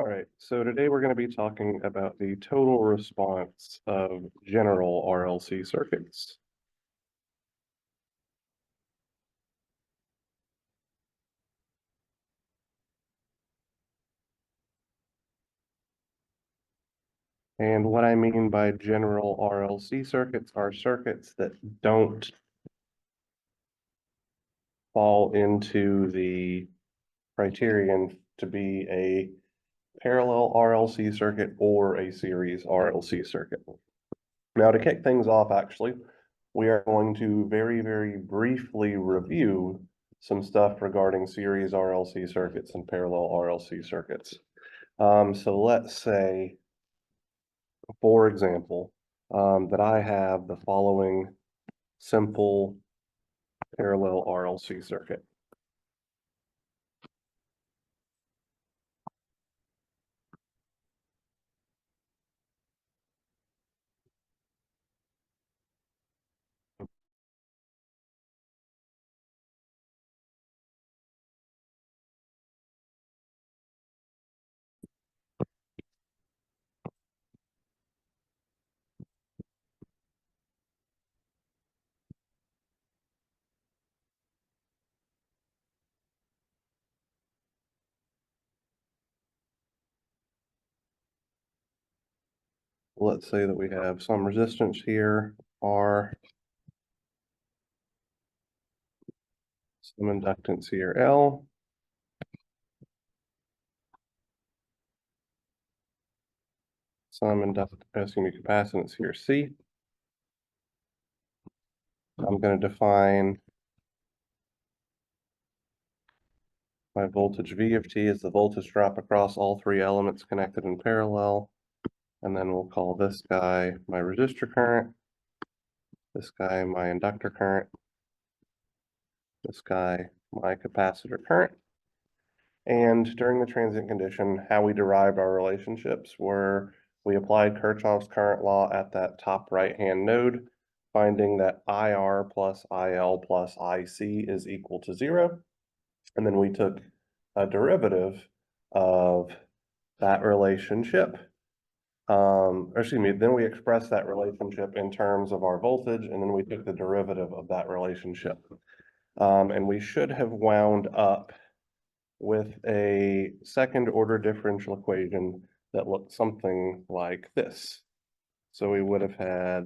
right, so today we're going to be talking about the total response of general RLC circuits. And what I mean by general RLC circuits are circuits that don't fall into the criterion to be a parallel RLC circuit or a series RLC circuit. Now, to kick things off, actually, we are going to very briefly review some stuff regarding series RLC circuits and parallel RLC circuits. So let's say, for example, that I have the following simple parallel RLC circuit. Let's say that we have some resistance here, R, some inductance here, L, some capacitance here, C. I'm going to define my voltage V of t as the voltage drop across all three elements connected in parallel. And then we'll call this guy my resistor current, this guy my inductor current, this guy my capacitor current. And during the transient condition, how we derived our relationships were we applied Kirchhoff's current law at that top right-hand node, finding that IR plus IL plus IC is equal to 0. And then we took a derivative of that relationship. Then we expressed that relationship in terms of our voltage, and then we took the derivative of that relationship. And we should have wound up with a second order differential equation that looked something like this. So we would have had,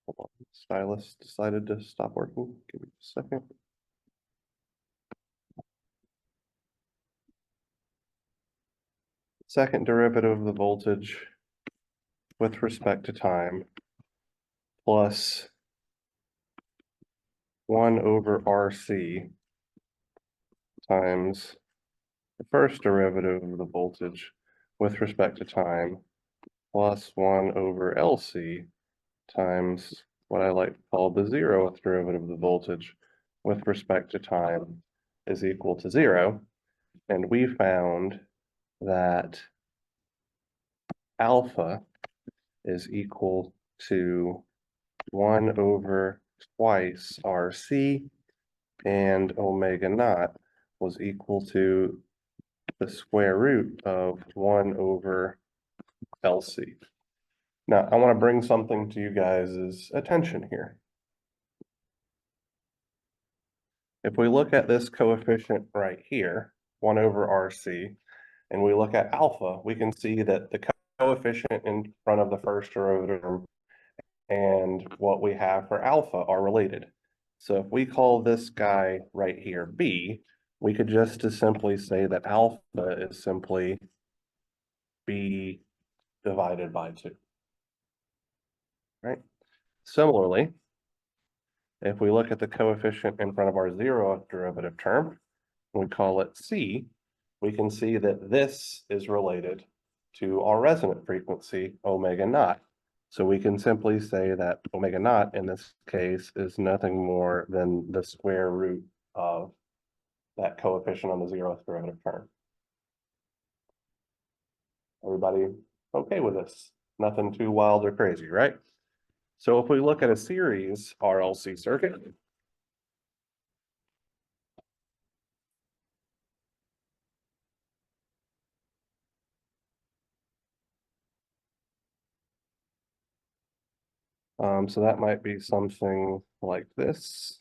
hold on, the stylus decided to stop working. Give me a second. Second derivative of the voltage with respect to time plus 1 over RC times the first derivative of the voltage with respect to time plus 1 over LC times what I like to call the 0th derivative of the voltage with respect to time is equal to 0. And we found that alpha is equal to 1 over twice RC, and omega naught was equal to the square root of 1 over LC. Now, I want to bring something to you guys' attention here. If we look at this coefficient right here, 1 over RC, and we look at alpha, we can see that the coefficient in front of the first derivative and what we have for alpha are related. So if we call this guy right here B, we could just as simply say that alpha is simply B divided by 2. Right? Similarly, if we look at the coefficient in front of our 0th derivative term, we call it C, we can see that this is related to our resonant frequency, omega naught. So we can simply say that omega naught in this case is nothing more than the square root of that coefficient on the 0th derivative term. Everybody okay with this? Nothing too wild or crazy, right? So if we look at a series RLC circuit, So that might be something like this.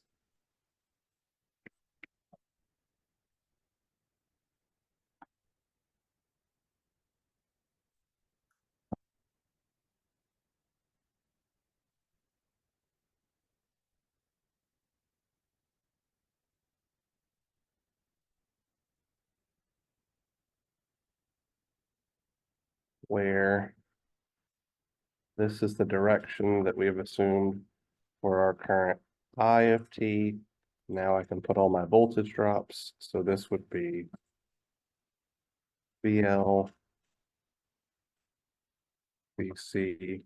Where this is the direction that we have assumed for our current I of t. Now I can put all my voltage drops. So this would be VL, VC,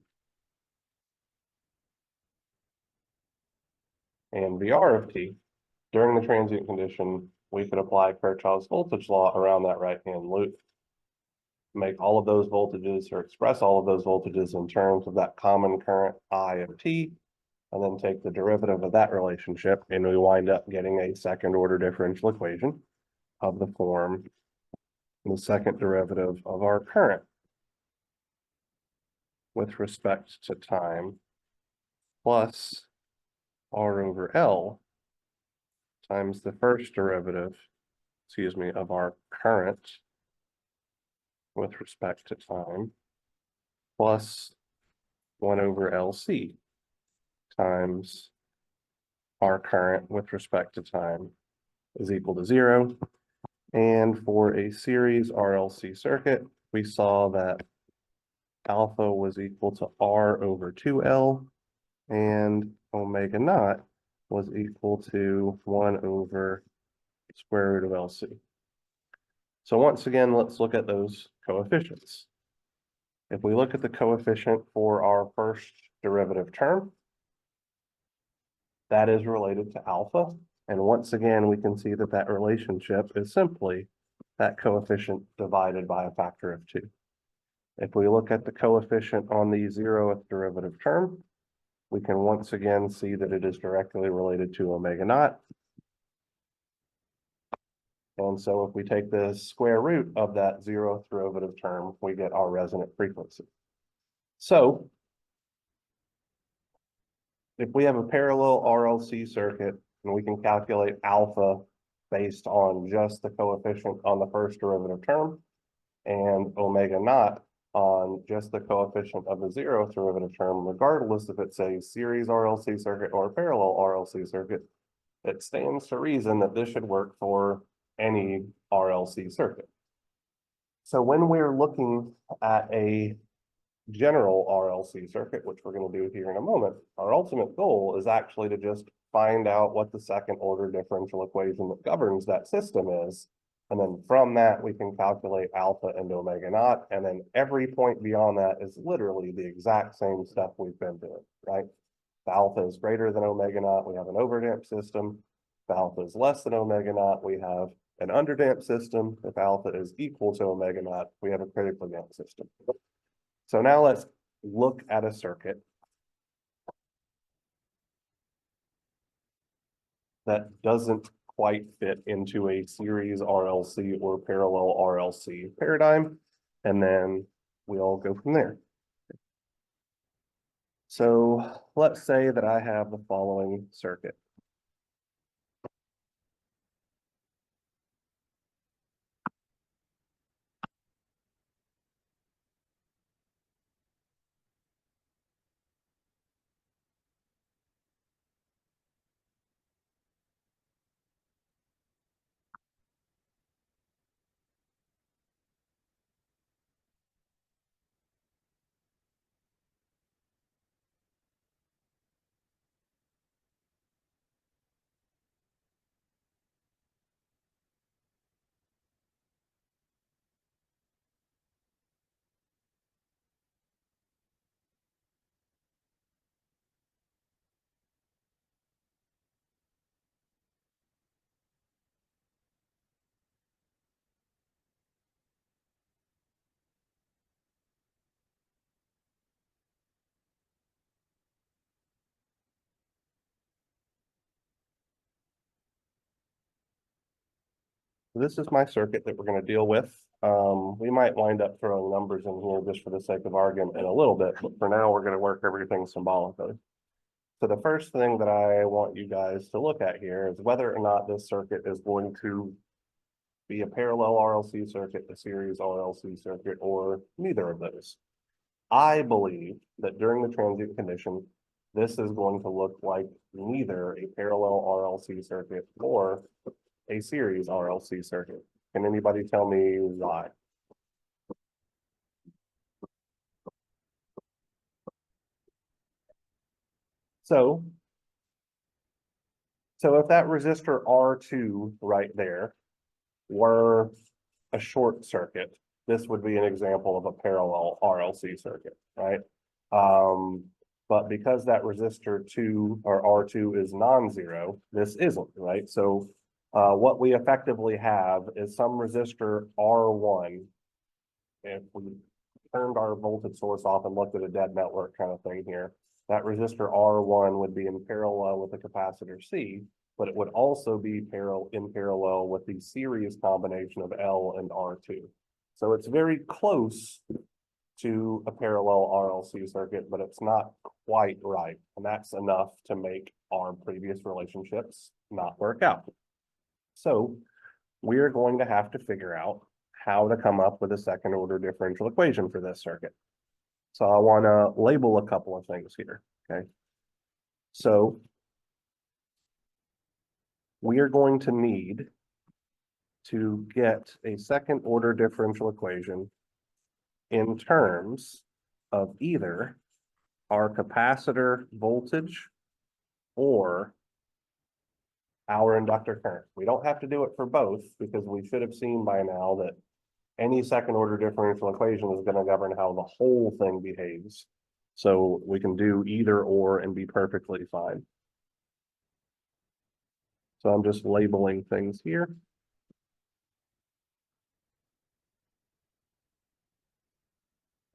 and VR of t. During the transient condition, we could apply Kirchhoff's voltage law around that right-hand loop, make all of those voltages or express all of those voltages in terms of that common current I of t, and then take the derivative of that relationship, and we wind up getting a second order differential equation of the form the second derivative of our current with respect to time plus R over L times the first derivative, of our current with respect to time plus 1 over LC times our current with respect to time is equal to 0. And for a series RLC circuit, we saw that alpha was equal to R over 2L and omega naught was equal to 1 over square root of LC. So once again, let's look at those coefficients. If we look at the coefficient for our first derivative term, that is related to alpha. And once again, we can see that that relationship is simply that coefficient divided by a factor of 2. If we look at the coefficient on the 0th derivative term, we can once again see that it is directly related to omega naught. And so if we take the square root of that 0th derivative term, we get our resonant frequency. So if we have a parallel RLC circuit and we can calculate alpha based on just the coefficient on the first derivative term and omega naught on just the coefficient of the 0th derivative term, regardless if it's a series RLC circuit or a parallel RLC circuit, it stands to reason that this should work for any RLC circuit. So when we're looking at a general RLC circuit, which we're going to do here in a moment, our ultimate goal is actually to just find out what the second order differential equation that governs that system is. And then from that, we can calculate alpha and omega naught. And then every point beyond that is literally the exact same stuff we've been doing, right? If alpha is greater than omega naught, we have an overdamped system. If alpha is less than omega naught, we have an underdamped system. If alpha is equal to omega naught, we have a critically damped system. So now let's look at a circuit that doesn't quite fit into a series RLC or parallel RLC paradigm, and then we all go from there. So let's say that I have the following circuit. this is my circuit that we're going to deal with. We might wind up throwing numbers in here just for the sake of argument in a little bit, but for now, we're going to work everything symbolically. So the first thing that I want you guys to look at here is whether or not this circuit is going to be a parallel RLC circuit, a series RLC circuit, or neither of those. I believe that during the transient condition, this is going to look like neither a parallel RLC circuit or a series RLC circuit. Can anybody tell me why? So, if that resistor R2 right there were a short circuit, this would be an example of a parallel RLC circuit, right? But because that resistor 2 or R2 is non-zero, this isn't, right? So what we effectively have is some resistor R1. If we turned our voltage source off and looked at a dead network kind of thing here, that resistor R1 would be in parallel with the capacitor C, but it would also be in parallel with the series combination of L and R2. So it's very close to a parallel RLC circuit, but it's not quite right. And that's enough to make our previous relationships not work out. So we're going to have to figure out how to come up with a second order differential equation for this circuit. So I want to label a couple of things here, okay? So we are going to need to get a second order differential equation in terms of either our capacitor voltage or our inductor current. We don't have to do it for both because we should have seen by now that any second order differential equation is going to govern how the whole thing behaves. So we can do either or and be perfectly fine. So I'm just labeling things here.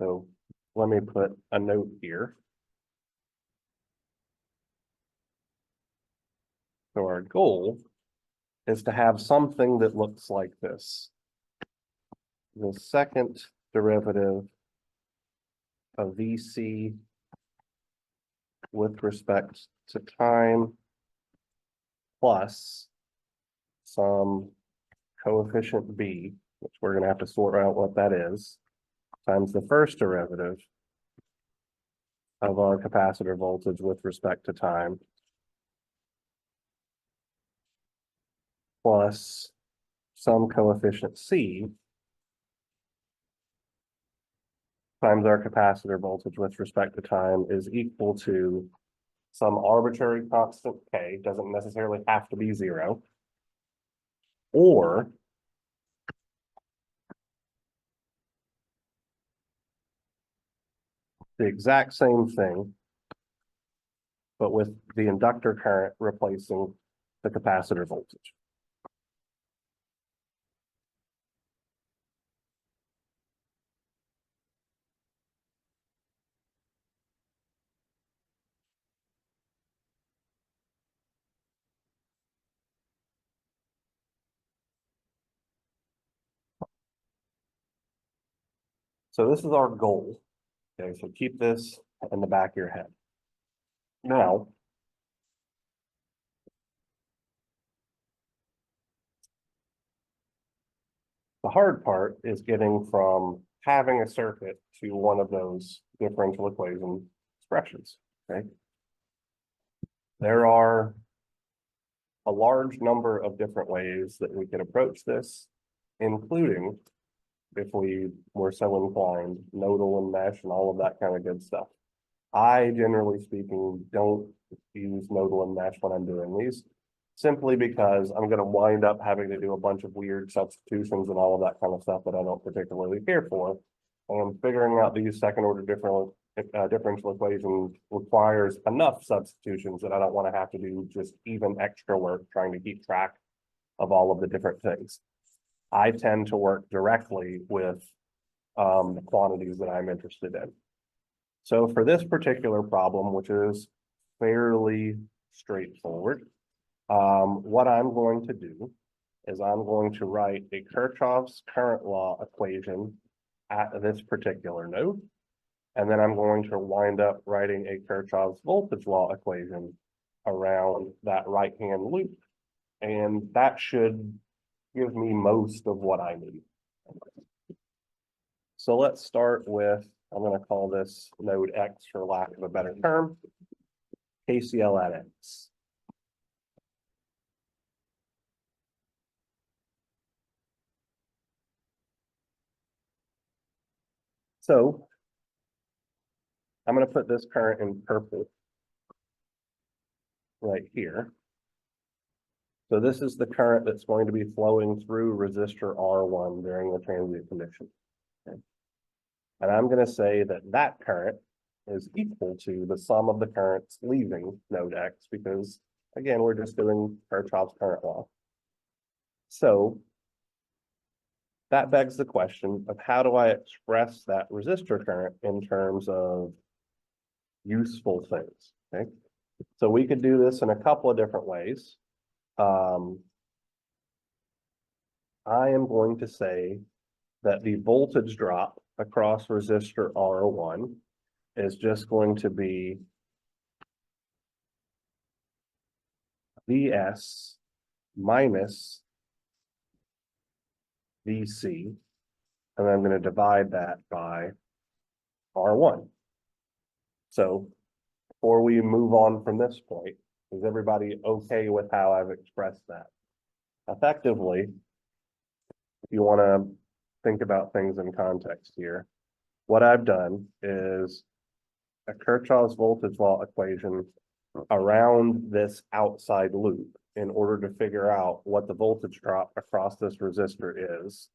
So let me put a note here. So our goal is to have something that looks like this. The second derivative of VC with respect to time plus some coefficient B, which we're going to have to sort out what that is, times the first derivative of our capacitor voltage with respect to time, plus some coefficient C times our capacitor voltage with respect to time is equal to some arbitrary constant K, doesn't necessarily have to be 0, or the exact same thing, but with the inductor current replacing the capacitor voltage. So this is our goal. Okay, so keep this in the back of your head. Now, the hard part is getting from having a circuit to one of those differential equation expressions, okay? There are a large number of different ways that we could approach this, including, if we were so inclined, nodal and mesh and all of that kind of good stuff. I, generally speaking, don't use nodal and mesh when I'm doing these, simply because I'm going to wind up having to do a bunch of weird substitutions and all of that kind of stuff that I don't particularly care for. And figuring out these second order differential equations requires enough substitutions that I don't want to have to do just even extra work trying to keep track of all of the different things. I tend to work directly with the quantities that I'm interested in. So for this particular problem, which is fairly straightforward, what I'm going to do is I'm going to write a Kirchhoff's current law equation at this particular node. And then I'm going to wind up writing a Kirchhoff's voltage law equation around that right-hand loop. And that should give me most of what I need. So let's start with, I'm going to call this node X for lack of a better term, KCL at X. So I'm going to put this current in purple right here. So this is the current that's going to be flowing through resistor R1 during the transient condition. Okay. And I'm going to say that that current is equal to the sum of the currents leaving node X, because again, we're just doing Kirchhoff's current law. So that begs the question of how do I express that resistor current in terms of useful things, okay? So we could do this in a couple of different ways. I am going to say that the voltage drop across resistor R1 is just going to be Vs minus Vc, and I'm going to divide that by R1. So before we move on from this point, is everybody okay with how I've expressed that? Effectively, if you want to think about things in context here, what I've done is a Kirchhoff's voltage law equation around this outside loop in order to figure out what the voltage drop across this resistor is,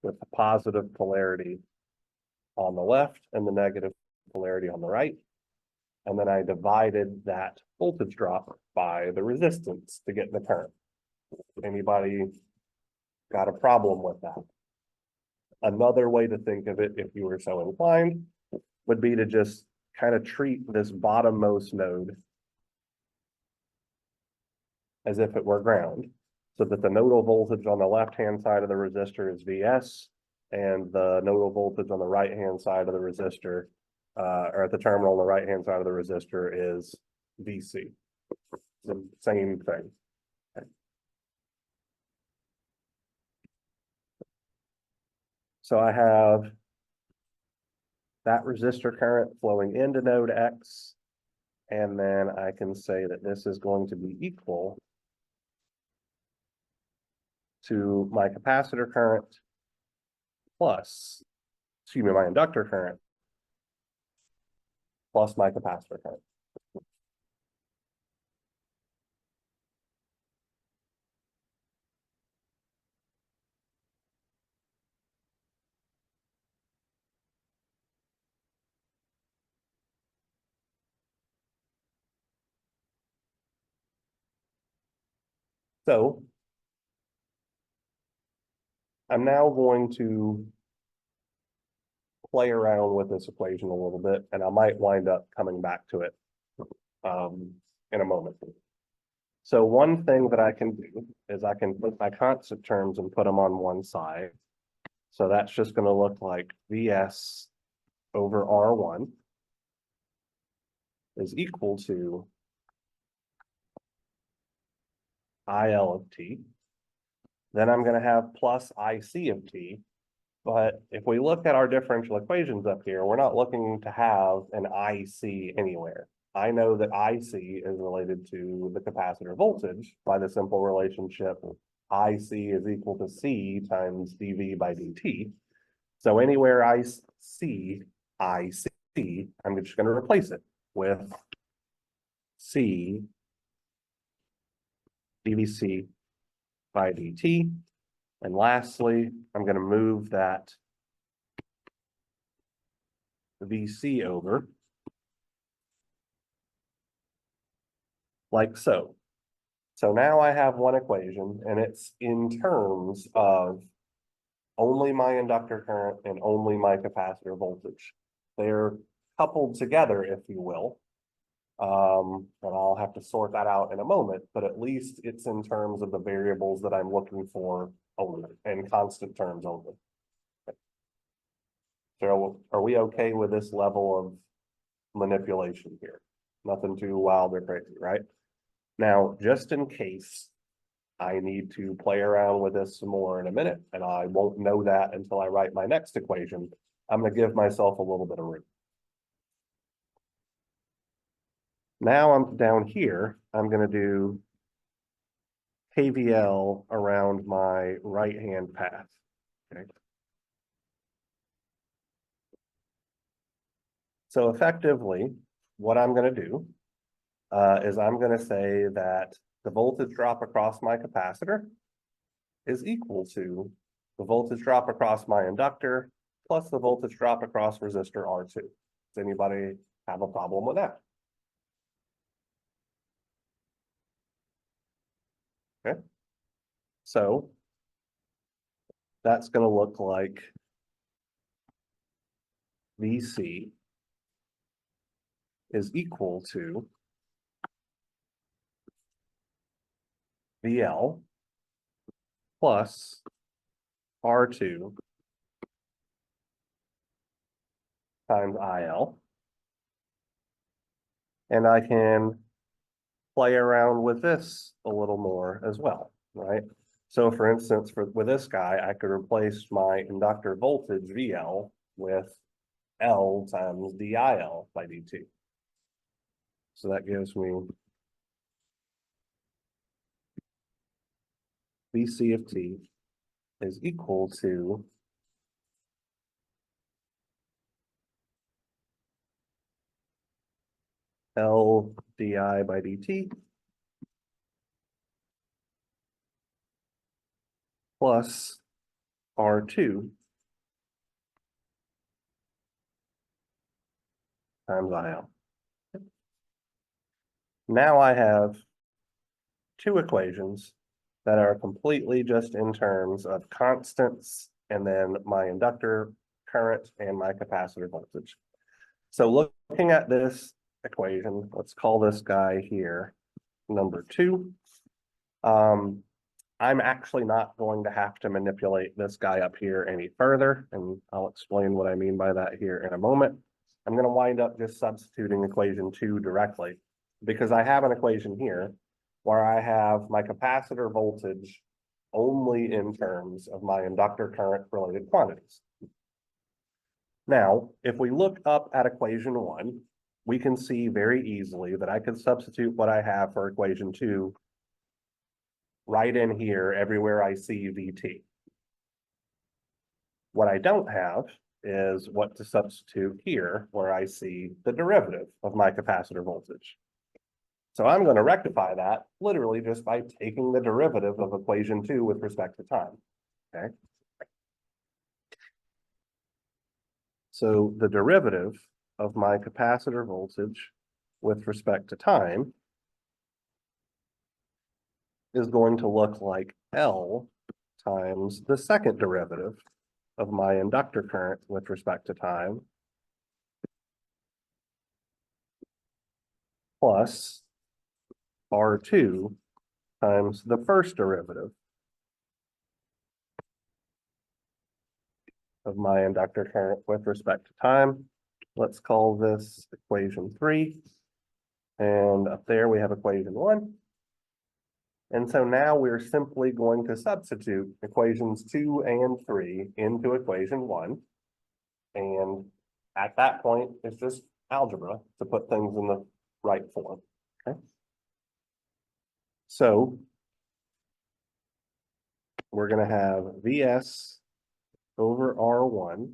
with the positive polarity on the left and the negative polarity on the right. And then I divided that voltage drop by the resistance to get the current. Anybody got a problem with that? Another way to think of it, if you were so inclined, would be to just kind of treat this bottommost node as if it were ground, so that the nodal voltage on the left-hand side of the resistor is Vs, and the nodal voltage on the right-hand side of the resistor, or at the terminal on the right-hand side of the resistor, is Vc. The same thing. Okay. So I have that resistor current flowing into node X, and then I can say that this is going to be equal to my capacitor current plus, excuse me, my inductor current plus my capacitor current. So I'm now going to play around with this equation a little bit, and I might wind up coming back to it in a moment. So one thing that I can do is I can put my constant terms and put them on one side. So that's just going to look like Vs over R1 is equal to IL of t. Then I'm going to have plus IC of t. But if we look at our differential equations up here, we're not looking to have an IC anywhere. I know that IC is related to the capacitor voltage by the simple relationship IC is equal to C times dV by dt. So anywhere I see IC, I'm just going to replace it with C dVc by dt. And lastly, I'm going to move that Vc over like so. So now I have one equation, and it's in terms of only my inductor current and only my capacitor voltage. They're coupled together, if you will. And I'll have to sort that out in a moment, but at least it's in terms of the variables that I'm looking for only and constant terms only. So are we okay with this level of manipulation here? Nothing too wild or crazy, right? Now, just in case I need to play around with this some more in a minute, and I won't know that until I write my next equation, I'm going to give myself a little bit of room. Now I'm down here, I'm going to do KVL around my right-hand path. Okay. So effectively, what I'm going to do is I'm going to say that the voltage drop across my capacitor is equal to the voltage drop across my inductor plus the voltage drop across resistor R2. Does anybody have a problem with that? Okay. So that's going to look like VC is equal to VL plus R2 times IL. And I can play around with this a little more as well, right? So for instance, with this guy, I could replace my inductor voltage VL with L times DIL by dt. So that gives me VC of t is equal to L di by dt plus R2 times IL. Now I have two equations that are completely just in terms of constants and then my inductor current and my capacitor voltage. So looking at this equation, let's call this guy here number 2. I'm actually not going to have to manipulate this guy up here any further, and I'll explain what I mean by that here in a moment. I'm going to wind up just substituting equation 2 directly because I have an equation here where I have my capacitor voltage only in terms of my inductor current related quantities. Now, if we look up at equation 1, we can see very easily that I can substitute what I have for equation 2 right in here everywhere I see VT. What I don't have is what to substitute here where I see the derivative of my capacitor voltage. So I'm going to rectify that literally just by taking the derivative of equation 2 with respect to time. Okay. So the derivative of my capacitor voltage with respect to time is going to look like L times the second derivative of my inductor current with respect to time plus R2 times the first derivative of my inductor current with respect to time. Let's call this equation 3. And up there we have equation 1. And so now we're simply going to substitute equations 2 and 3 into equation 1. And at that point, it's just algebra to put things in the right form. Okay. So we're going to have VS over R1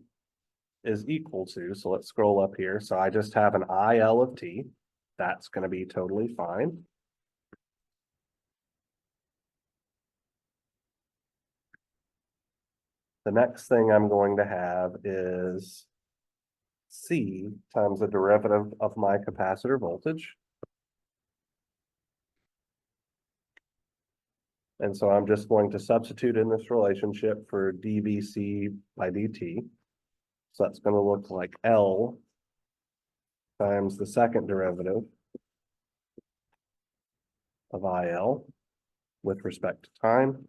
is equal to, so let's scroll up here. So I just have an IL of t. That's going to be totally fine. The next thing I'm going to have is C times the derivative of my capacitor voltage. And so I'm just going to substitute in this relationship for dVC by dt. So that's going to look like L times the second derivative of IL with respect to time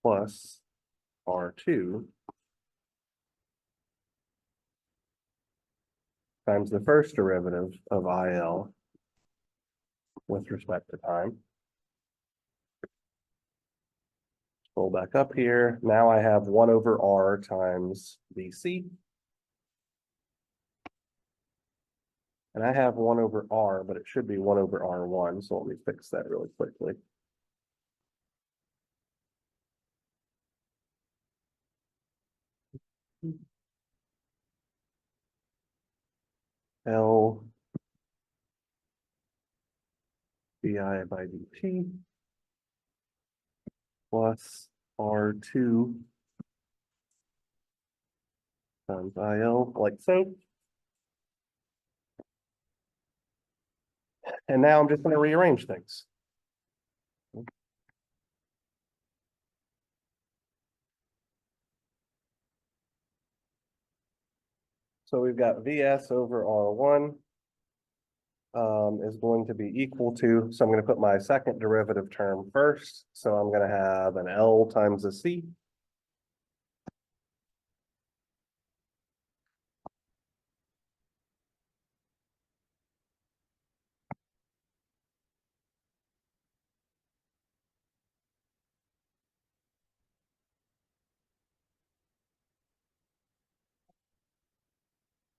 plus R2 times the first derivative of IL with respect to time. Scroll back up here. Now I have 1 over R times VC. And I have 1 over R, but it should be 1 over R1. So let me fix that really quickly. L di by dt plus R2 times IL, like so. And now I'm just going to rearrange things. So we've got Vs over R1 is going to be equal to, so I'm going to put my second derivative term first. So I'm going to have an L times a C.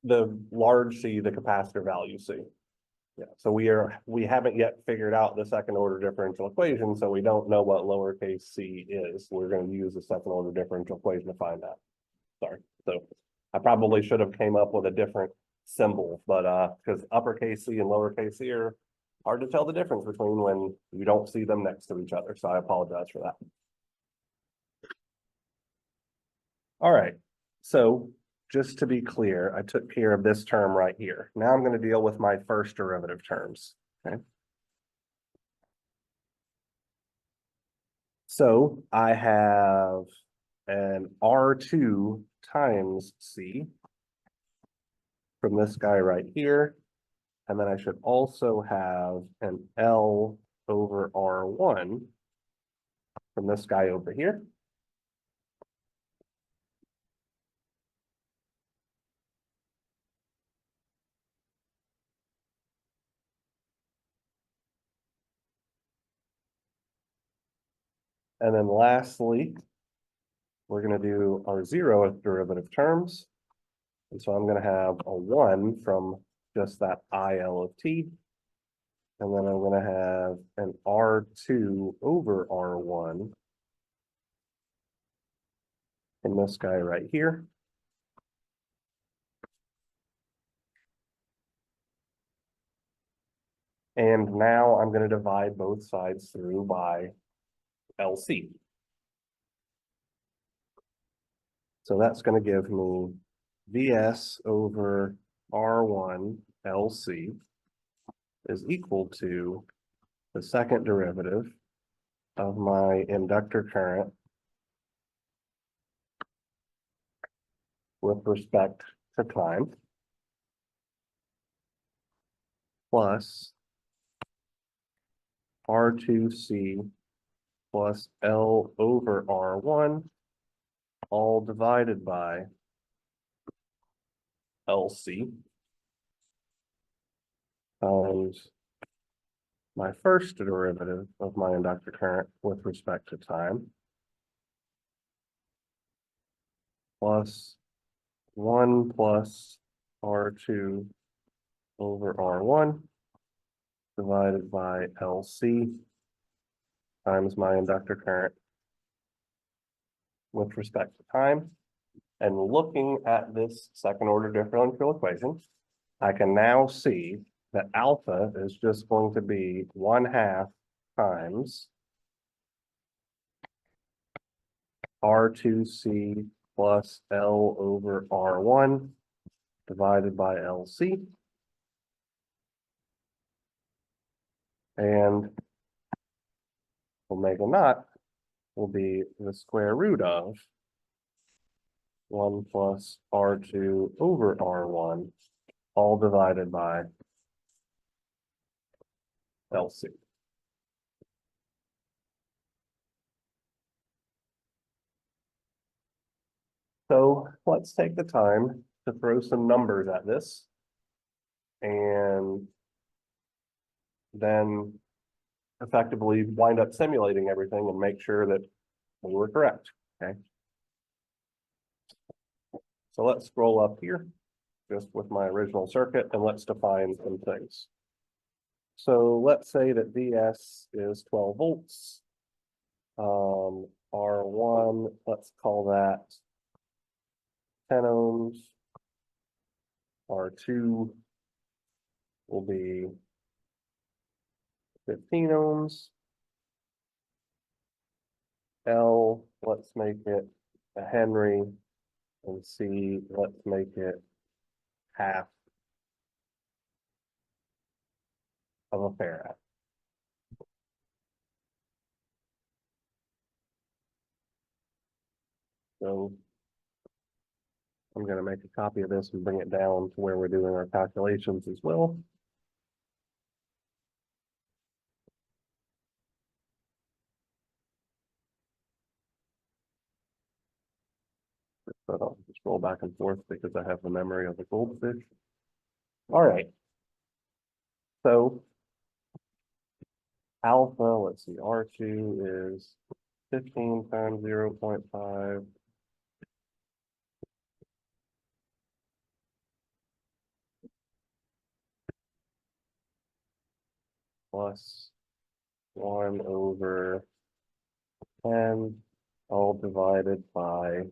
The large C, the capacitor value C. Yeah, so we haven't yet figured out the second order differential equation, so we don't know what lowercase c is. We're going to use the second order differential equation to find that. Sorry. So I probably should have came up with a different symbol, but because uppercase C and lowercase c are hard to tell the difference between when you don't see them next to each other. So I apologize for that. All right. So just to be clear, I took care of this term right here. Now I'm going to deal with my first derivative terms. Okay. So I have an R2 times C from this guy right here. And then I should also have an L over R1 from this guy over here. And then lastly, we're going to do our 0th derivative terms. And so I'm going to have a 1 from just that IL of t. And then I'm going to have an R2 over R1 from this guy right here. And now I'm going to divide both sides through by LC. So that's going to give me Vs over R1 LC is equal to the second derivative of my inductor current with respect to time plus R2C plus L over R1 all divided by LC times my first derivative of my inductor current with respect to time plus 1 plus R2 over R1 divided by LC times my inductor current with respect to time. And looking at this second order differential equation, I can now see that alpha is just going to be 1/2 times R2C plus L over R1 divided by LC. And omega naught will be the square root of 1 plus R2 over R1 all divided by LC. So let's take the time to throw some numbers at this and then effectively wind up simulating everything and make sure that we were correct, okay? So let's scroll up here just with my original circuit and let's define some things. So let's say that Vs is 12 volts. R1, let's call that 10 ohms. R2 will be 15 ohms. L, let's make it a Henry, and C, let's make it half of a farad. So I'm going to make a copy of this and bring it down to where we're doing our calculations as well. But I'll just roll back and forth because I have the memory of a goldfish. All right. So alpha, let's see, R2 is 15 times 0.5 plus 1 over 10, all divided by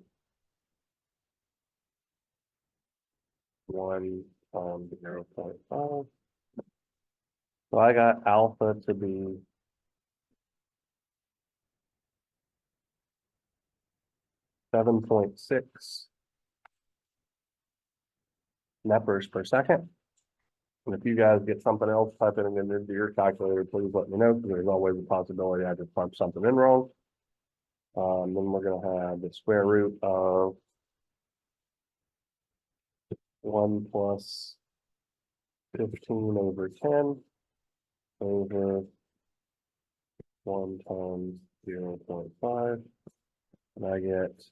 1 times 0.5. So I got alpha to be 7.6 neppers per second. And if you guys get something else, type it into your calculator, please let me know, because there's always a possibility I just punched something in wrong. Then we're going to have the square root of 1 plus 15 over 10 over 1 times 0.5. And I get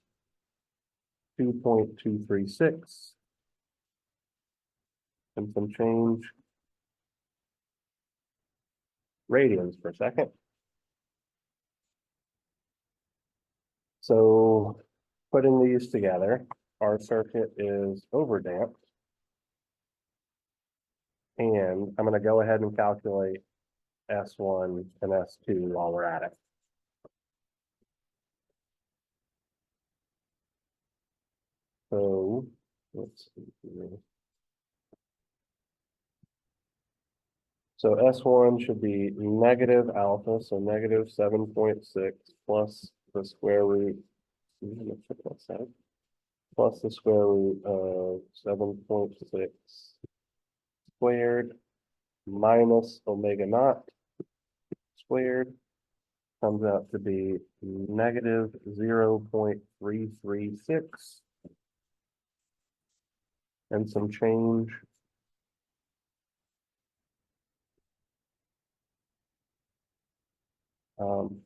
2.236 and some change radians per second. So putting these together, our circuit is overdamped. And I'm going to go ahead and calculate S1 and S2 while we're at it. So let's see here. So S1 should be negative alpha, so negative 7.6 plus the square root, plus the square root of 7.6 squared minus omega naught squared comes out to be negative 0.336 and some change.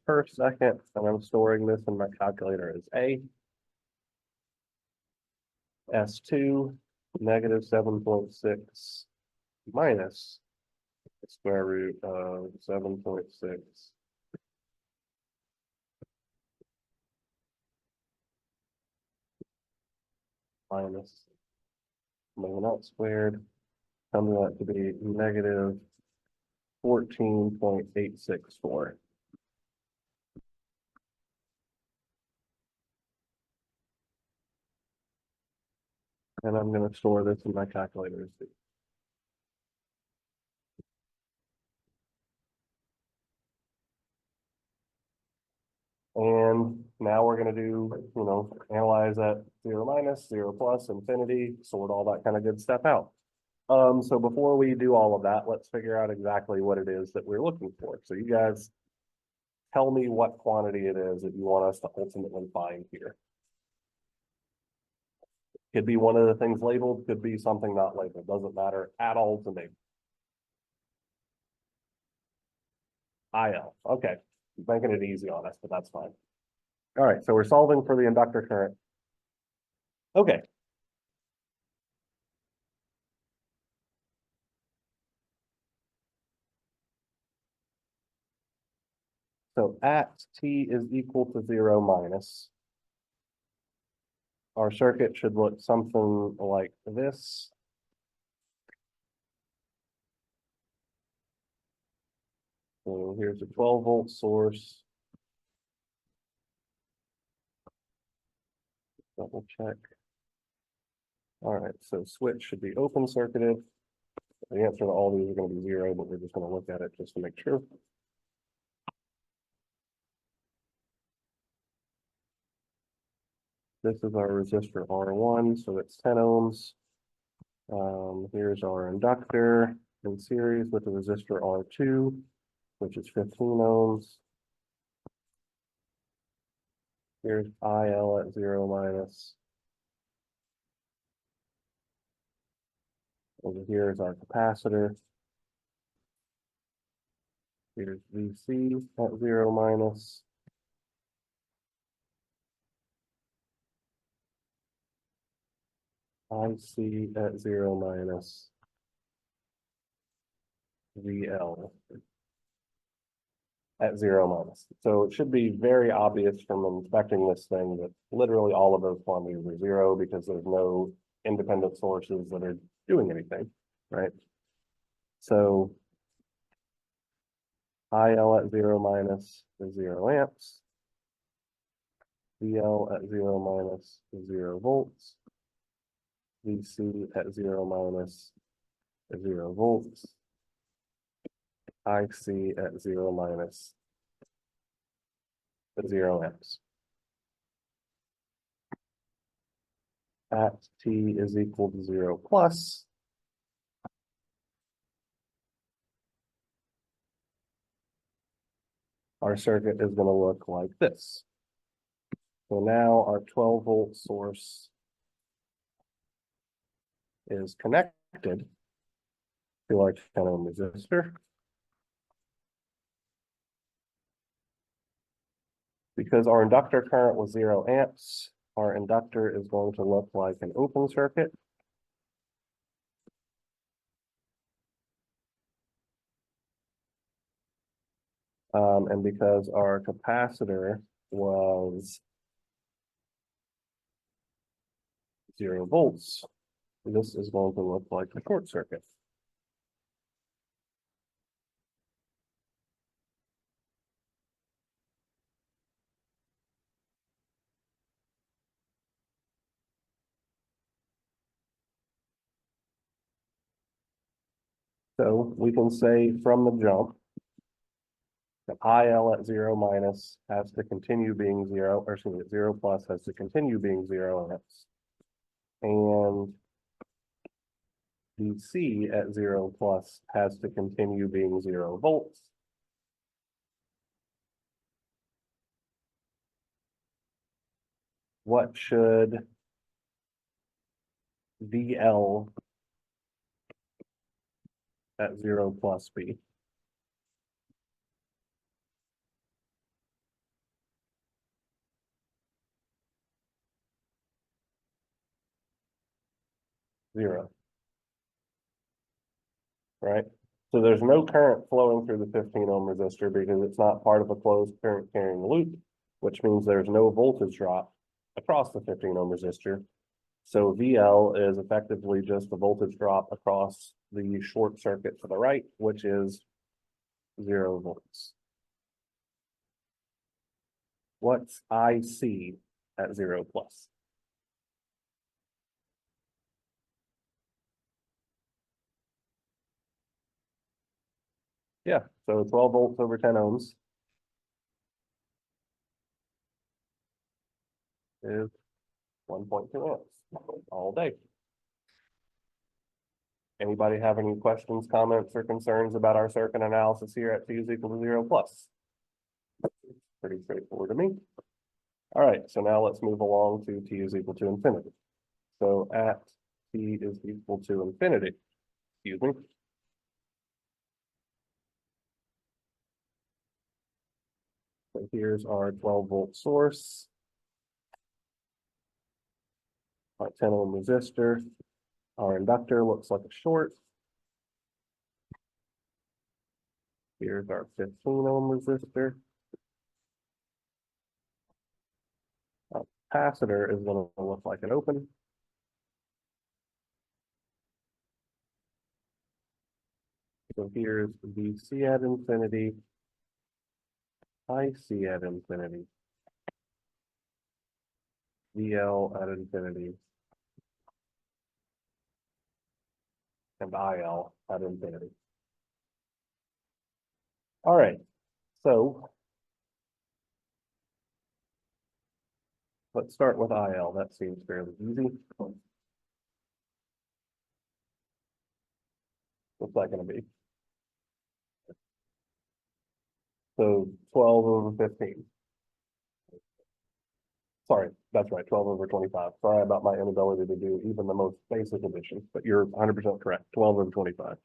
Per second, and I'm storing this in my calculator as A. S2, negative 7.6 minus the square root of 7.6 minus omega naught squared comes out to be negative 14.864. And I'm going to store this in my calculator as B. And now we're going to do, analyze that 0 minus, 0 plus, infinity, sort all that kind of good stuff out. So before we do all of that, let's figure out exactly what it is that we're looking for. So you guys tell me what quantity it is that you want us to ultimately find here. Could be one of the things labeled, could be something not labeled, doesn't matter at all to me. IL. Okay, making it easy on us, but that's fine. All right, so we're solving for the inductor current. Okay. So at t is equal to 0 minus, our circuit should look something like this. So here's a 12-volt source. Double check. All right, so switch should be open circuited. The answer to all these are going to be 0, but we're just going to look at it just to make sure. This is our resistor R1, so it's 10 ohms. Here's our inductor in series with the resistor R2, which is 15 ohms. Here's IL at 0 minus. Over here is our capacitor. Here's VC at 0 minus. IC at 0 minus. VL at 0 minus. So it should be very obvious from inspecting this thing that literally all of those quantities are 0 because there's no independent sources that are doing anything, right? So IL at 0 minus is 0 amps. VL at 0 minus is 0 volts. VC at 0 minus is 0 volts. IC at 0 minus is 0 amps. At t is equal to 0 plus, our circuit is going to look like this. So now our 12-volt source is connected to our 10 ohm resistor. Because our inductor current was 0 amps, our inductor is going to look like an open circuit. And because our capacitor was 0 volts, this is going to look like a short circuit. So we can say from the jump that IL at 0 minus has to continue being 0, or excuse me, 0 plus has to continue being 0 amps. And DC at 0 plus has to continue being 0 volts. What should VL at 0 plus be? Zero, right? So there's no current flowing through the 15 ohm resistor because it's not part of a closed current carrying loop, which means there's no voltage drop across the 15 ohm resistor. So VL is effectively just the voltage drop across the short circuit to the right, which is 0 volts. What's IC at 0 plus? Yeah, so 12 volts over 10 ohms is 1.2 amps all day. Anybody have any questions, comments, or concerns about our circuit analysis here at t is equal to 0 plus? Pretty straightforward to me. All right, so now let's move along to t is equal to infinity. So at t is equal to infinity, excuse me. So here's our 12-volt source. Our 10 ohm resistor. Our inductor looks like a short. Here's our 15 ohm resistor. Our capacitor is going to look like an open. So here's VC at infinity, IC at infinity, VL at infinity, and IL at infinity. All right, so let's start with IL. That seems fairly easy. What's that going to be? So 12 over 15. Sorry, that's right, 12 over 25. Sorry about my inability to do even the most basic addition, but you're 100% correct, 12 over 25.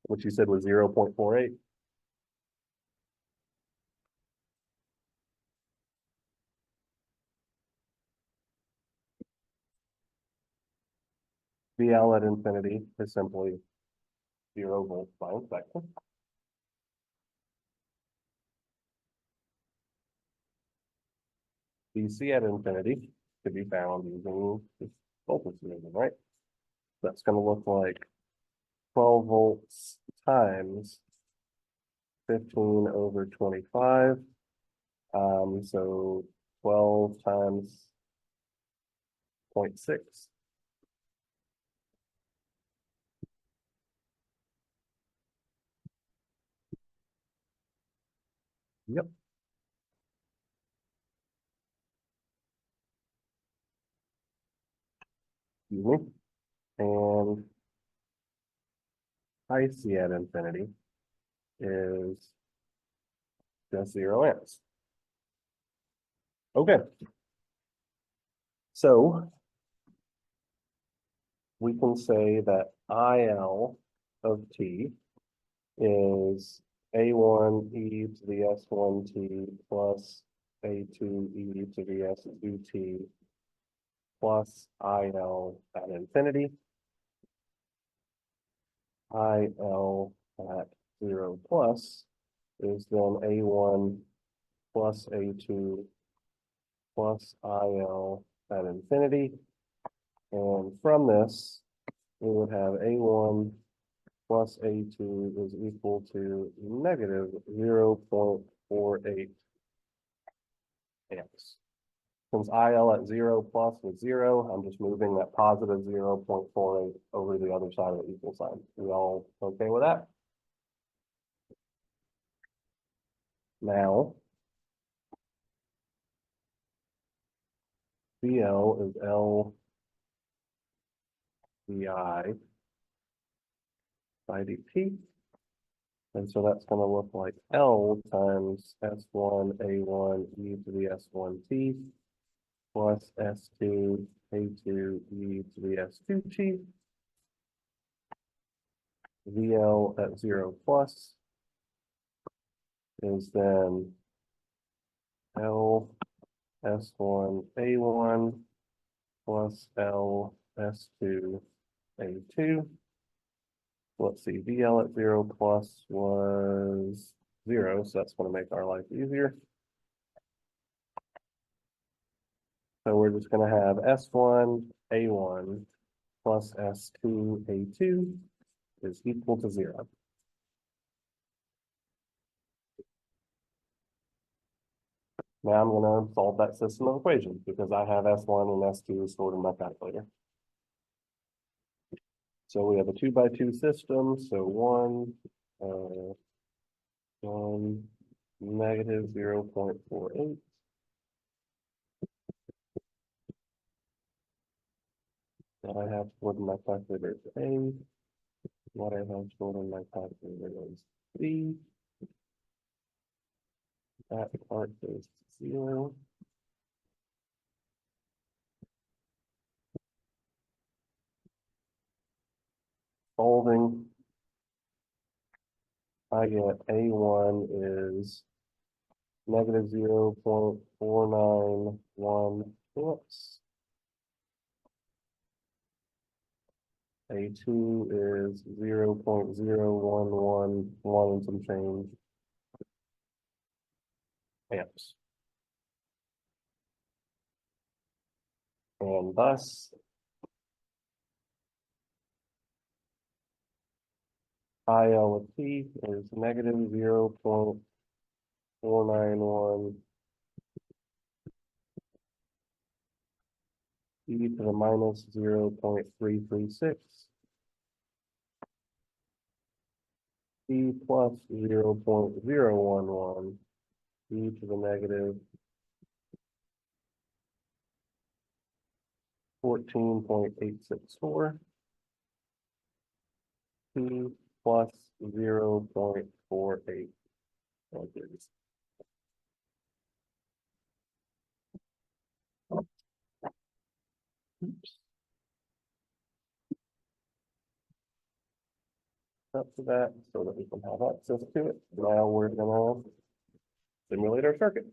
Which you said was 0.48. VL at infinity is simply 0 volts by inspection. VC at infinity could be found using this voltage division, right? That's going to look like 12 volts times 15 over 25. So 12 times 0.6. Yep. Excuse me. And IC at infinity is just 0 amps. Okay. So we can say that IL of t is A1 e to the S1 t plus A2 e to the S2 t plus IL at infinity. IL at 0 plus is then A1 plus A2 plus IL at infinity. And from this, we would have A1 plus A2 is equal to negative 0.48 amps. Since IL at 0 plus was 0, I'm just moving that positive 0.48 over to the other side of the equal sign. We all okay with that? Now, VL is L VI by dt. And so that's going to look like L times S1 A1 e to the S1 t plus S2 A2 e to the S2 t. VL at 0 plus is then L S1 A1 plus L S2 A2. Let's see, VL at 0 plus was 0, so that's going to make our life easier. So we're just going to have S1 A1 plus S2 A2 is equal to 0. Now I'm going to solve that system of equations because I have S1 and S2 stored in my calculator. So we have a 2x2 system. So 1, negative 0.48. What I have stored in my calculator is A. What I have stored in my calculator is B. That part is 0. Solving. I get A1 is negative 0.491 amps. A2 is 0.0111 and some change amps. And thus, IL of T is negative 0.491 e to the minus 0.336 e plus 0.011 e to the negative 14.864 e plus 0.48. Up to that so that we can have access to it. Now we're gonna simulate our circuit.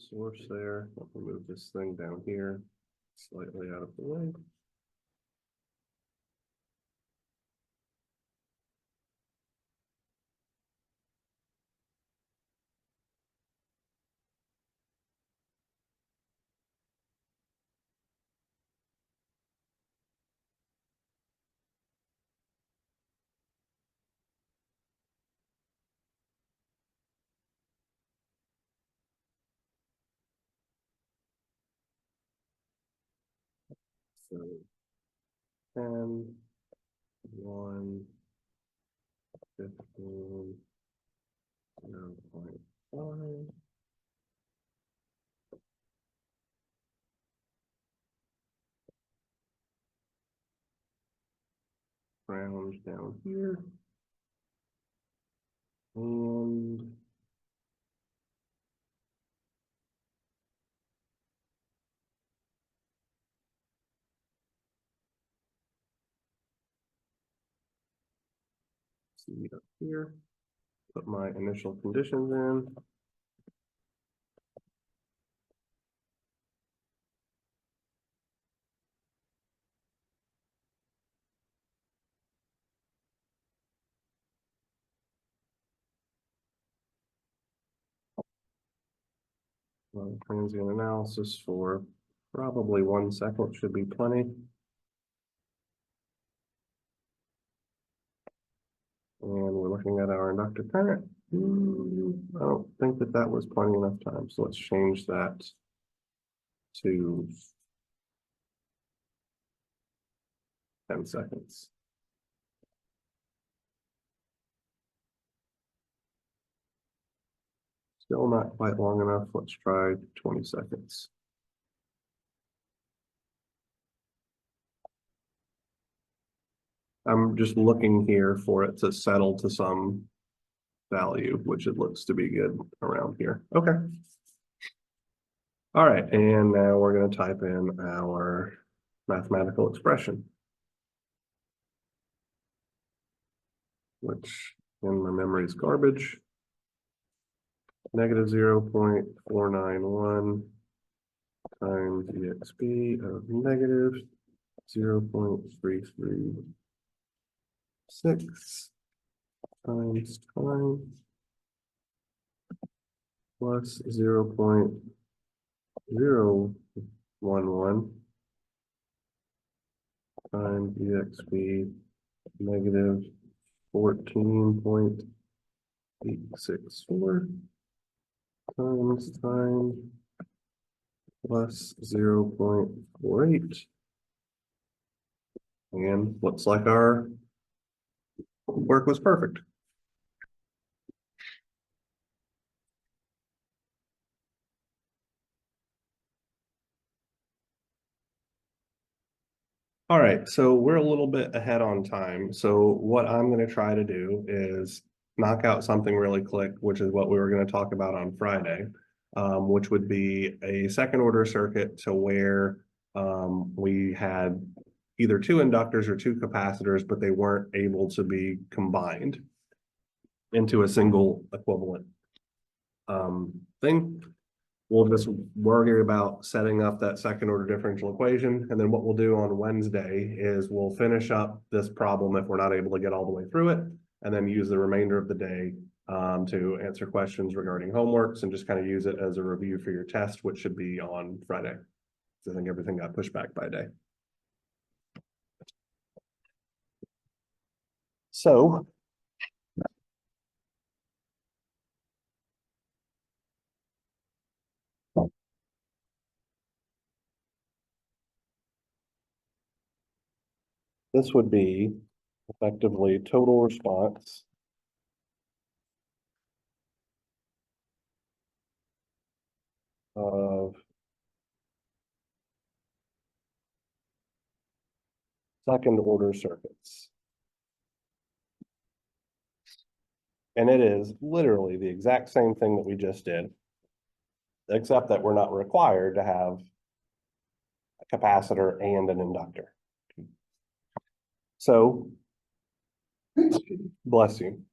Source there. Let me move this thing down here, slightly out of the way. So 10, 1, 15, 0.5. Ground down here. And see up here. Put my initial conditions in. Transient analysis for probably 1 second should be plenty. And we're looking at our inductor current. I don't think that that was plenty enough time. So let's change that to 10 seconds. Still not quite long enough. Let's try 20 seconds. I'm just looking here for it to settle to some value, which it looks to be good around here. Okay. All right, and now we're going to type in our mathematical expression, which in my memory is garbage. Negative 0.491 times exp of negative 0.336 times time plus 0.011 times exp negative 14.864 times time plus 0.48. And looks like our work was perfect. All right, so we're a little bit ahead on time. So what I'm going to try to do is knock out something really quick, which is what we were going to talk about on Friday, which would be a second order circuit to where we had either two inductors or two capacitors, but they weren't able to be combined into a single equivalent thing. We'll just worry about setting up that second order differential equation. And then what we'll do on Wednesday is we'll finish up this problem if we're not able to get all the way through it, and then use the remainder of the day to answer questions regarding homeworks and just kind of use it as a review for your test, which should be on Friday. So I think everything got pushed back by a day. So this would be effectively total response of second order circuits. And it is literally the exact same thing that we just did, except that we're not required to have a capacitor and an inductor. So, bless you.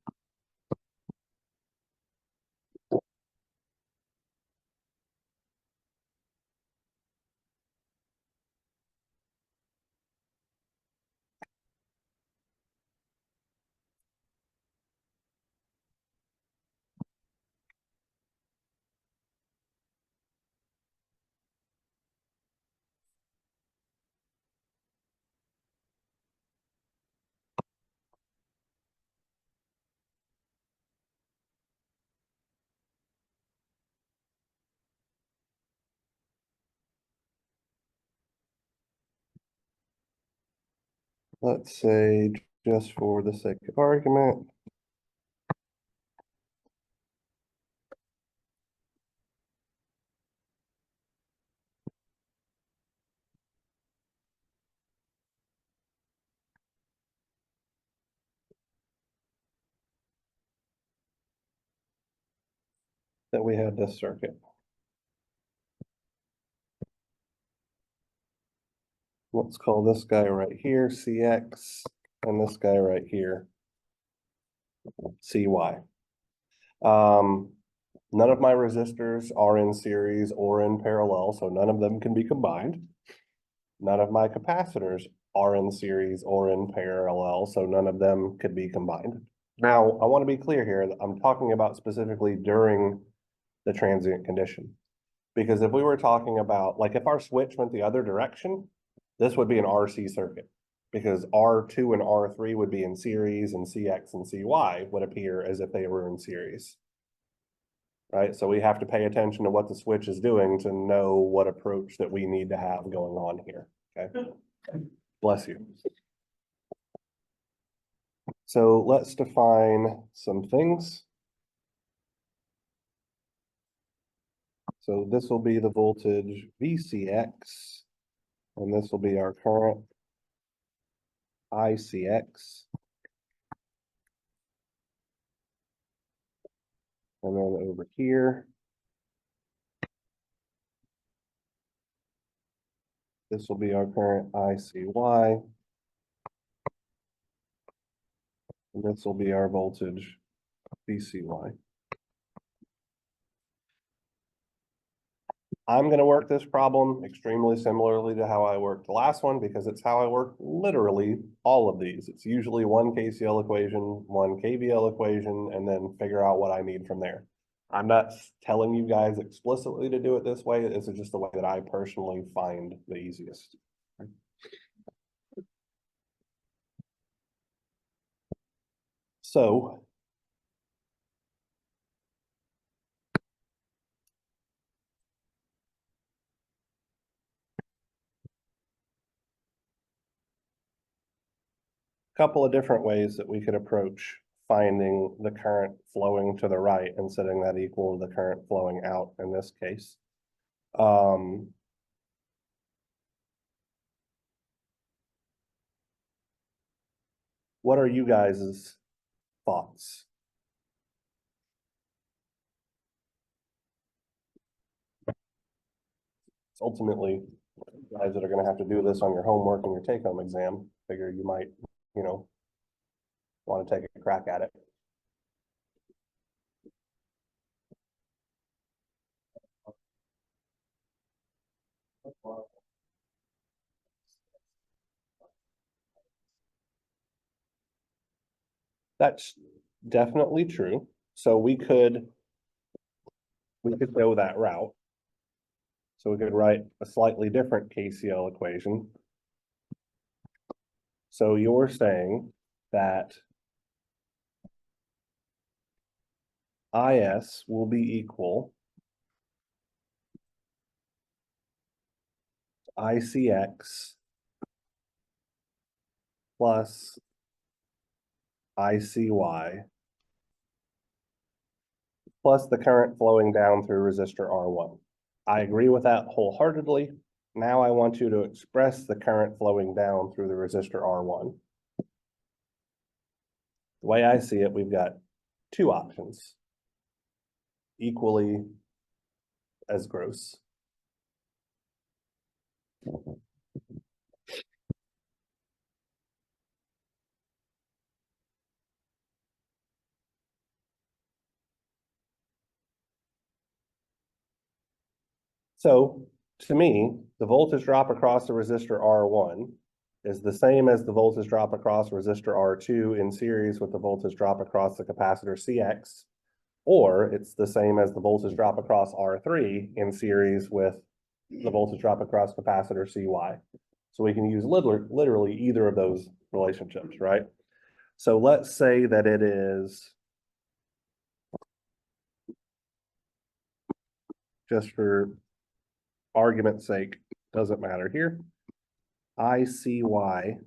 Let's say, just for the sake of argument, that we had this circuit. Let's call this guy right here CX, and this guy right here CY. None of my resistors are in series or in parallel, so none of them can be combined. None of my capacitors are in series or in parallel, so none of them could be combined. Now, I want to be clear here that I'm talking about specifically during the transient condition. Because if we were talking about, like if our switch went the other direction, this would be an RC circuit. Because R2 and R3 would be in series and CX and CY would appear as if they were in series. Right, so we have to pay attention to what the switch is doing to know what approach that we need to have going on here, okay? Bless you. So let's define some things. So this will be the voltage VCX, and this will be our current ICX. And then over here, this will be our current ICY. And this will be our voltage VCY. I'm going to work this problem extremely similarly to how I worked the last one because it's how I work literally all of these. It's usually one KCL equation, one KVL equation, and then figure out what I need from there. I'm not telling you guys explicitly to do it this way. This is just the way that I personally find the easiest. So couple of different ways that we could approach finding the current flowing to the right and setting that equal to the current flowing out in this case. What are you guys' thoughts? It's ultimately you guys that are going to have to do this on your homework and your take-home exam. Figure you might, want to take a crack at it. That's definitely true. So we could go that route. So we could write a slightly different KCL equation. So you're saying that IS will be equal to ICX plus ICY plus the current flowing down through resistor R1. I agree with that wholeheartedly. Now I want you to express the current flowing down through the resistor R1. The way I see it, we've got two options, equally as gross. So to me, the voltage drop across the resistor R1 is the same as the voltage drop across resistor R2 in series with the voltage drop across the capacitor CX, or it's the same as the voltage drop across R3 in series with the voltage drop across capacitor CY. So we can use literally either of those relationships, right? So let's say that it is, just for argument's sake, doesn't matter here, ICY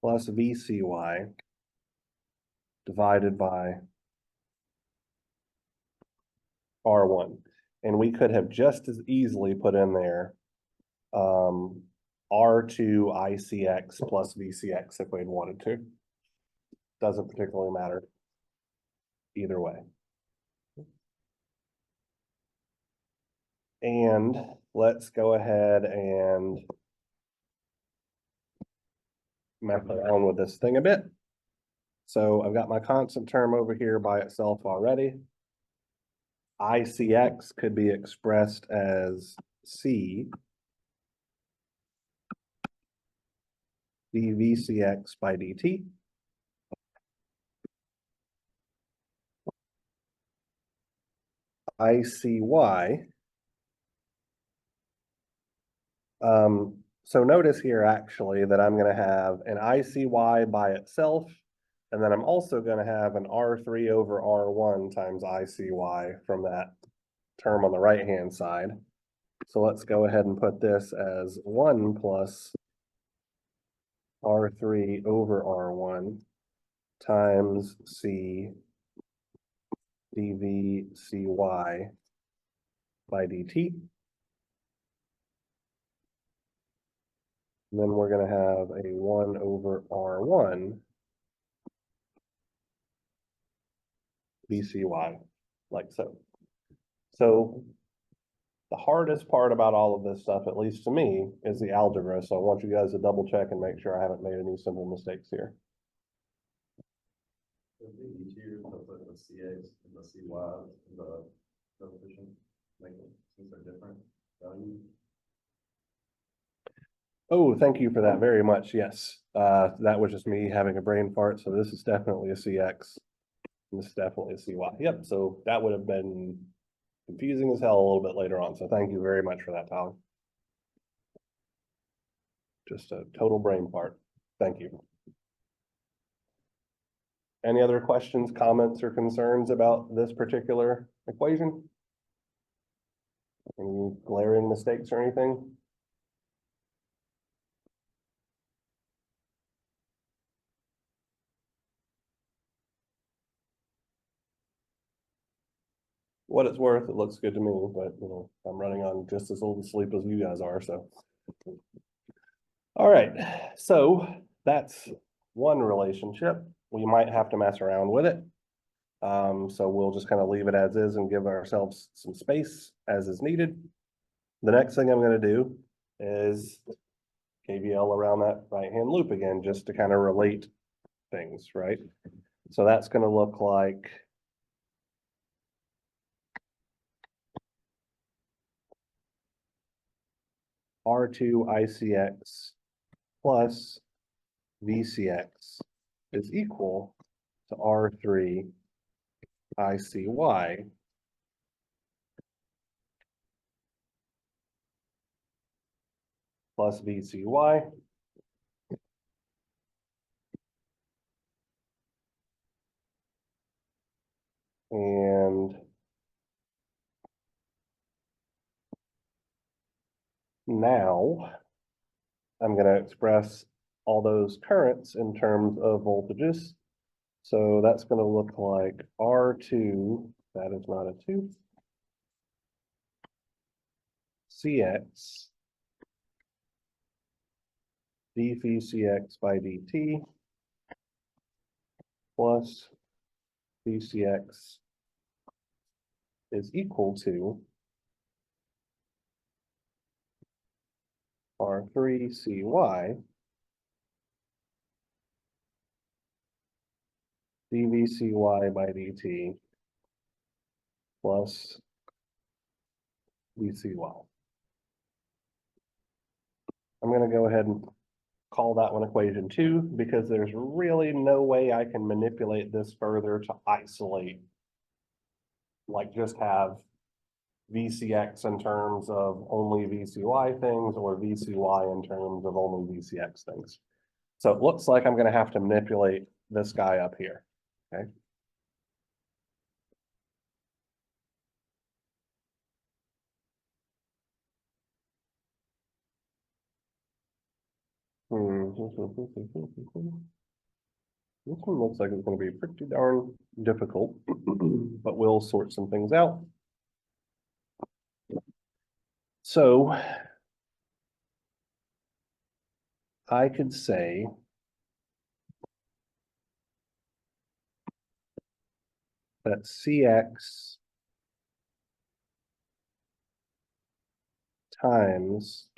plus VCY divided by R1. And we could have just as easily put in there R2 ICX plus VCX if we'd wanted to. Doesn't particularly matter either way. And let's go ahead and mess around with this thing a bit. So I've got my constant term over here by itself already. ICX could be expressed as C dVCX by dt. ICY. So notice here actually that I'm going to have an ICY by itself, and then I'm also going to have an R3 over R1 times ICY from that term on the right-hand side. So let's go ahead and put this as 1 plus R3 over R1 times C dVCY by dt. And then we're going to have a 1 over R1 VCY, like so. So the hardest part about all of this stuff, at least to me, is the algebra. So I want you guys to double check and make sure I haven't made any simple mistakes here. It'd be easier to put the CX and the CY in the coefficient, since they're different values. Oh, thank you for that very much. Yes, that was just me having a brain fart. So this is definitely a CX. And this is definitely a CY. Yep. So that would have been confusing as hell a little bit later on. So thank you very much for that, Tyler. Just a total brain fart. Thank you. Any other questions, comments, or concerns about this particular equation? Any glaring mistakes or anything? What it's worth, it looks good to me, but I'm running on just as little sleep as you guys are, so. All right, so that's one relationship. We might have to mess around with it. So we'll just kind of leave it as is and give ourselves some space as is needed. The next thing I'm gonna do is KVL around that right-hand loop again, just to kind of relate things, right? So that's gonna look like R2 ICX plus VCX is equal to R3 ICY plus VCY. And now I'm going to express all those currents in terms of voltages. So that's going to look like R2, that is not a 2, CX, dVCX by dt plus VCX is equal to R3 CY dVCY by dt plus VCY. I'm going to go ahead and call that one equation 2 because there's really no way I can manipulate this further to isolate, like just have VCX in terms of only VCY things or VCY in terms of only VCX things. So it looks like I'm going to have to manipulate this guy up here. Okay. This one looks like it's going to be pretty darn difficult, but we'll sort some things out. So I could say that CX times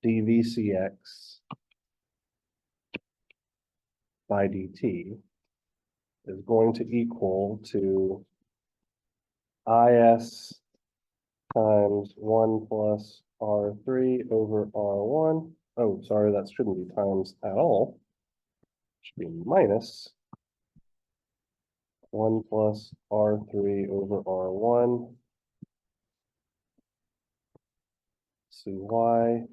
dVCX by dt is going to equal to IS times 1 plus R3 over R1. Oh, sorry, that shouldn't be times at all. It should be minus 1 plus R3 over R1 CY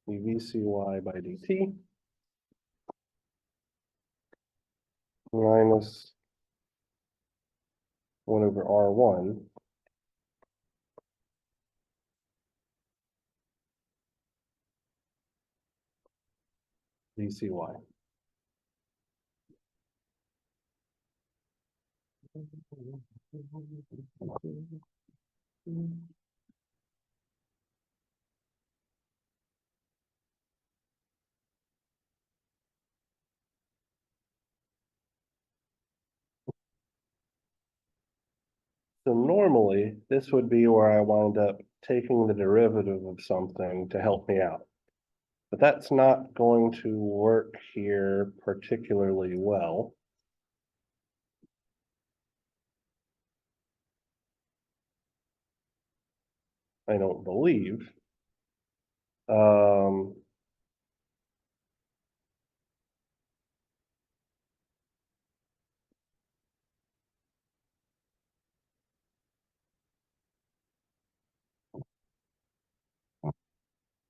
dVCY by dt minus 1 over R1 VCY. So normally, this would be where I wind up taking the derivative of something to help me out. But that's not going to work here particularly well. I don't believe.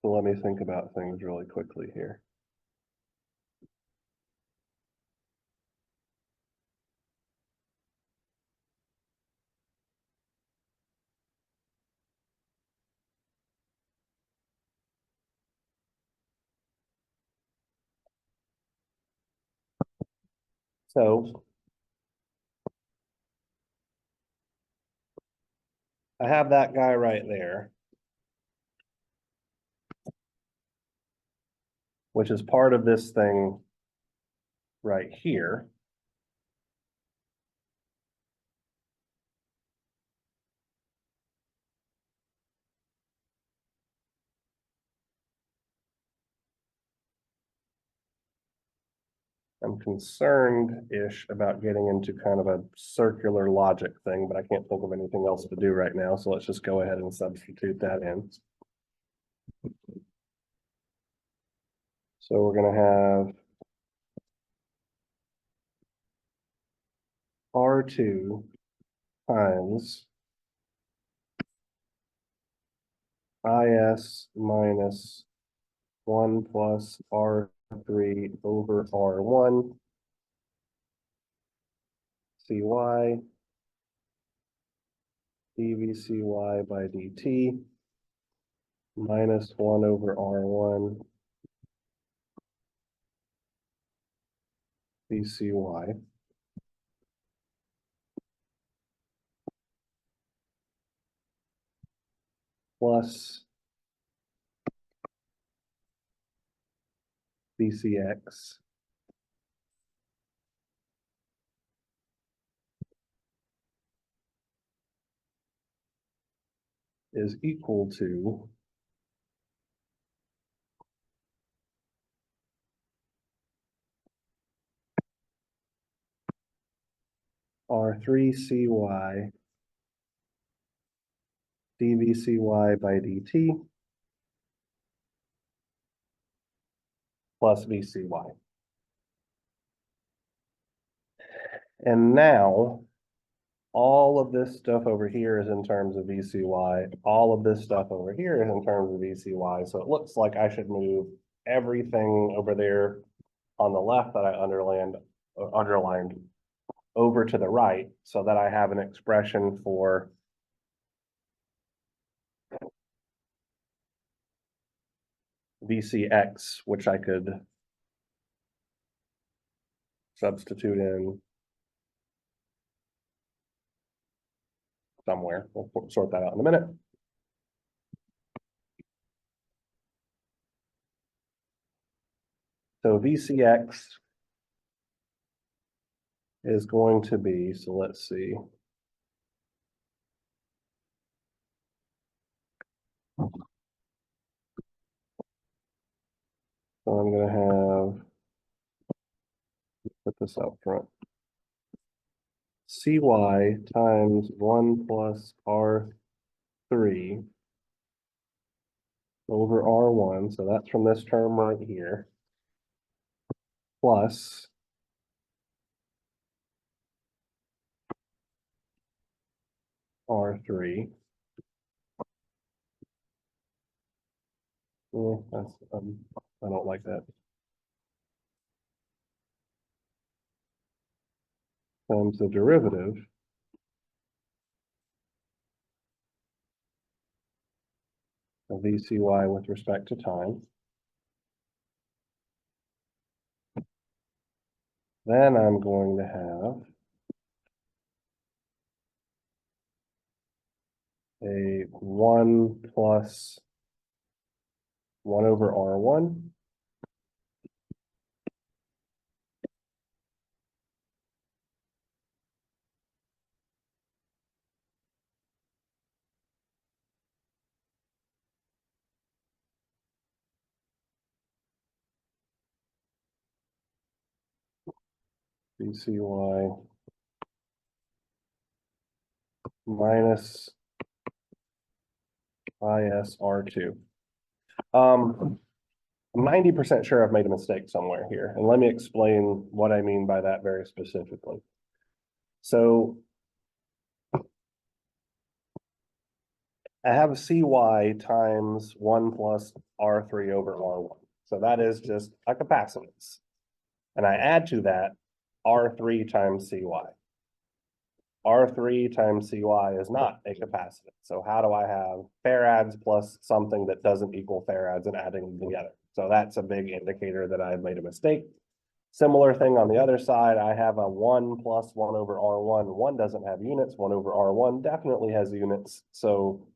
So let me think about things really quickly here. So I have that guy right there, which is part of this thing right here. I'm concerned-ish about getting into kind of a circular logic thing, but I can't think of anything else to do right now, so let's just go ahead and substitute that in. So we're gonna have R2 times IS minus 1 plus R3 over R1 CY dVCY by dt minus 1 over R1 dCY plus dCx is equal to R3CY dVCY by dt plus VCY. And now all of this stuff over here is in terms of VCY. All of this stuff over here is in terms of VCY. So it looks like I should move everything over there on the left that I underlined over to the right so that I have an expression for VCX, which I could substitute in somewhere. We'll sort that out in a minute. So VCX is going to be, so let's see. So I'm going to put this out front. CY times 1 plus R3 over R1, so that's from this term right here, plus R3. Yeah, that's, I don't like that. Times the derivative of VCY with respect to time. Then I'm going to have a 1 plus 1 over R1 VCY minus ISR2. I'm 90% sure I've made a mistake somewhere here, and let me explain what I mean by that very specifically. So I have CY times 1 plus R3 over R1. So that is just a capacitance. And I add to that R3 times CY. R3 times CY is not a capacitance. So how do I have farads plus something that doesn't equal farads and adding them together? So that's a big indicator that I've made a mistake. Similar thing on the other side, I have a 1 plus 1 over R1. 1 doesn't have units, 1 over R1 definitely has units, so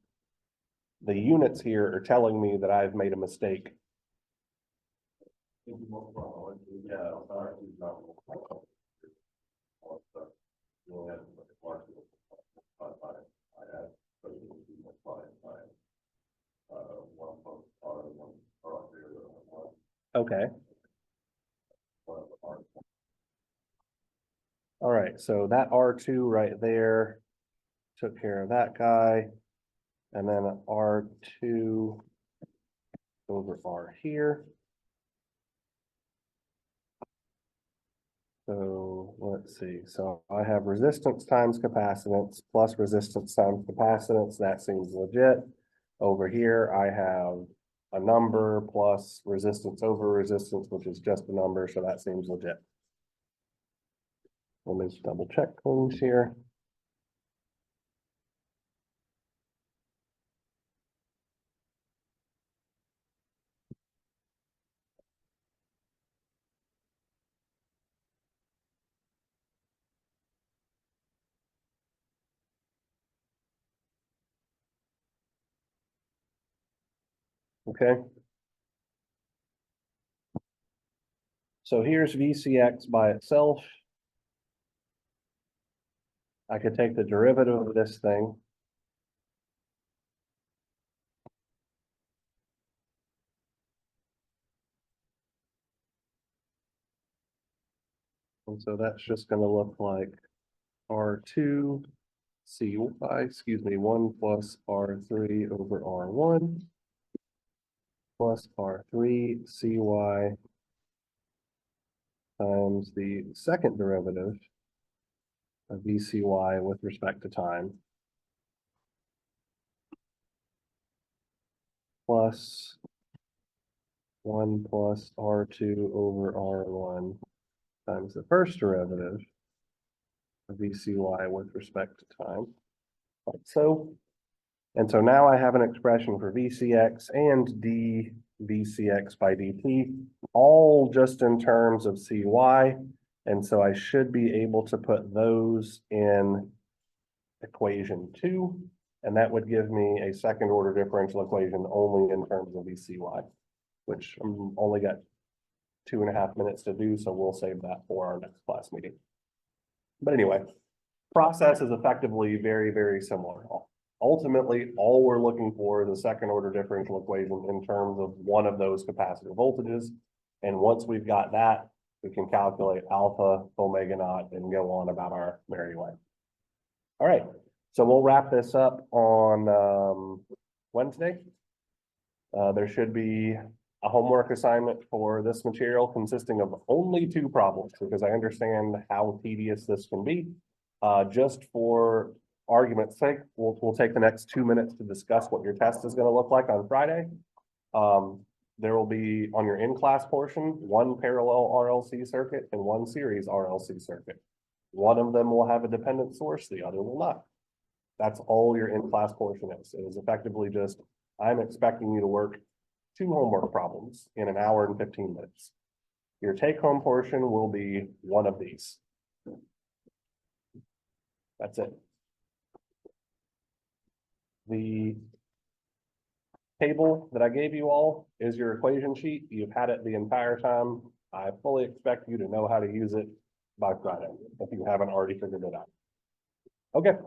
the units here are telling me that I've made a mistake. Yeah, sorry. You only have like a partial, I had, but it would be multiplied by, one plus R, one, R zero, one, Okay, one, R. all right, so that R2 right there took care of that guy. And then R2 over R here. So let's see, so I have resistance times capacitance plus resistance times capacitance, that seems legit. Over here, I have a number plus resistance over resistance, which is just a number, so that seems legit. Let me just double check things here. Okay. So here's VCX by itself. I could take the derivative of this thing. And so that's just gonna look like R2 CY, excuse me, 1 plus R3 over R1 plus R3 CY times the second derivative of VCY with respect to time plus 1 plus R2 over R1 times the first derivative of VCY with respect to time. Like so. And so now I have an expression for VCX and dVCX by dt, all just in terms of CY. And so I should be able to put those in equation 2, and that would give me a second order differential equation only in terms of VCY, which I'm only got 2.5 minutes to do, so we'll save that for our next class meeting. But anyway, process is effectively very, very similar. Ultimately, all we're looking for is a second order differential equation in terms of one of those capacitor voltages. And once we've got that, we can calculate alpha, omega naught, and go on about our merry way. All right, so we'll wrap this up on Wednesday. There should be a homework assignment for this material consisting of only 2 problems, because I understand how tedious this can be. Just for argument's sake, we'll take the next 2 minutes to discuss what your test is going to look like on Friday. There will be on your in-class portion, 1 parallel RLC circuit and 1 series RLC circuit. One of them will have a dependent source, the other will not. That's all your in-class portion is. It is effectively just, I'm expecting you to work 2 homework problems in an hour and 15 minutes. Your take-home portion will be one of these. That's it. The table that I gave you all is your equation sheet. You've had it the entire time. I fully expect you to know how to use it by Friday, if you haven't already figured it out. Okay.